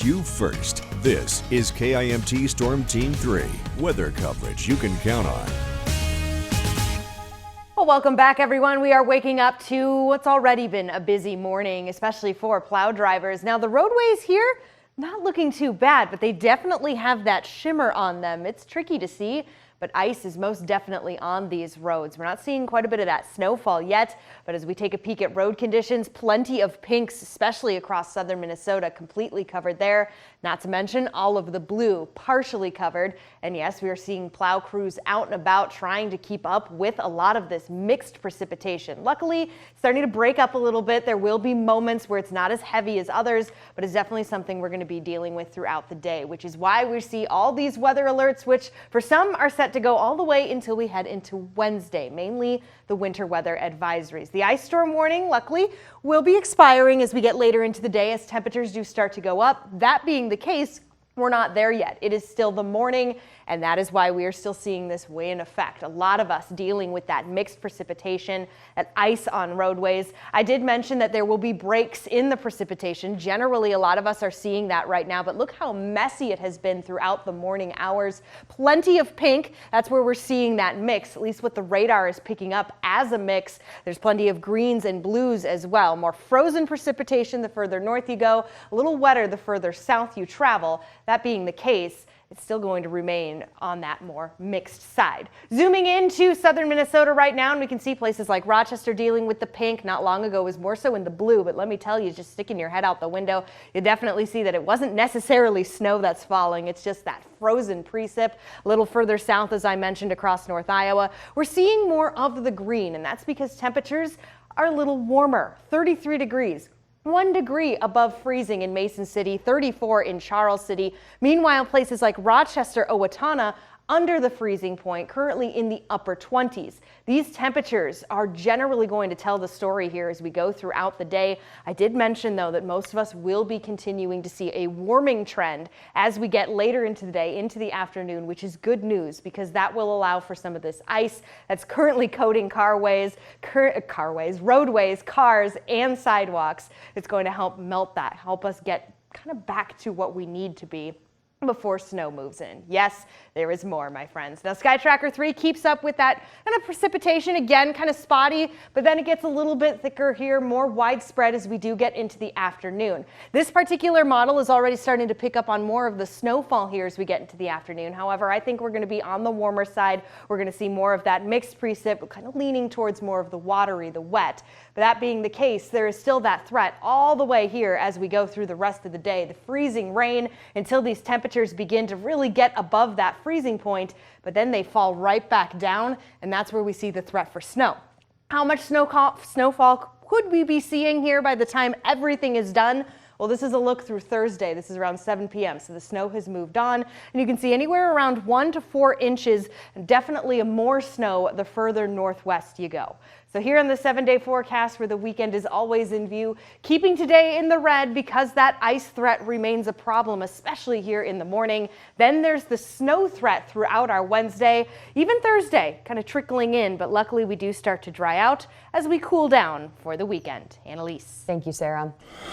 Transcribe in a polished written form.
you first. This is KIMT Storm Team 3, weather coverage you can count on. Well, welcome back, everyone. We are waking up to what's already been a busy morning, especially for plow drivers. Now, the roadways here, not looking too bad, but they definitely have that shimmer on them. It's tricky to see, but ice is most definitely on these roads. We're not seeing quite a bit of that snowfall yet, but as we take a peek at road conditions, plenty of pinks, especially across southern Minnesota, completely covered there. Not to mention all of the blue partially covered. And yes, we are seeing plow crews out and about trying to keep up with a lot of this mixed precipitation. Luckily, starting to break up a little bit. There will be moments where it's not as heavy as others, but it's definitely something we're going to be dealing with throughout the day, which is why we see all these weather alerts, which for some are set to go all the way until we head into Wednesday, mainly the winter weather advisories. The ice storm warning, luckily, will be expiring as we get later into the day as temperatures do start to go up. That being the case, we're not there yet. It is still the morning, and that is why we are still seeing this way in effect. A lot of us dealing with that mixed precipitation, that ice on roadways. I did mention that there will be breaks in the precipitation. Generally, a lot of us are seeing that right now, but look how messy it has been throughout the morning hours. Plenty of pink. That's where we're seeing that mix, at least what the radar is picking up as a mix. There's plenty of greens and blues as well. More frozen precipitation the further north you go, a little wetter the further south you travel. That being the case, it's still going to remain on that more mixed side. Zooming into southern Minnesota right now, and we can see places like Rochester dealing with the pink. Not long ago was more so in the blue, but let me tell you, just sticking your head out the window, you definitely see that it wasn't necessarily snow that's falling. It's just that frozen precip. A little further south, as I mentioned, across North Iowa, we're seeing more of the green, and that's because temperatures are a little warmer, 33 degrees. 1 degree above freezing in Mason City, 34 in Charles City. Meanwhile, places like Rochester, Owatonna, under the freezing point, currently in the upper 20s. These temperatures are generally going to tell the story here as we go throughout the day. I did mention, though, that most of us will be continuing to see a warming trend as we get later into the day, into the afternoon, which is good news because that will allow for some of this ice that's currently coating roadways, cars, and sidewalks. It's going to help melt that, help us get kind of back to what we need to be before snow moves in. Yes, there is more, my friends. Now, Sky Tracker 3 keeps up with that kind of precipitation, again, kind of spotty, but then it gets a little bit thicker here, more widespread as we do get into the afternoon. This particular model is already starting to pick up on more of the snowfall here as we get into the afternoon. However, I think we're going to be on the warmer side. We're going to see more of that mixed precip, kind of leaning towards more of the watery, the wet. But that being the case, there is still that threat all the way here as we go through the rest of the day. The freezing rain until these temperatures begin to really get above that freezing point, but then they fall right back down, and that's where we see the threat for snow. How much snowfall could we be seeing here by the time everything is done? Well, this is a look through Thursday. This is around 7 p.m. So the snow has moved on, and you can see anywhere around 1 to 4 inches, and definitely more snow the further northwest you go. So here on the 7-day forecast where the weekend is always in view, keeping today in the red because that ice threat remains a problem, especially here in the morning. Then there's the snow threat throughout our Wednesday, even Thursday, kind of trickling in, but luckily we do start to dry out as we cool down for the weekend. Annalise. Thank you, Sarah.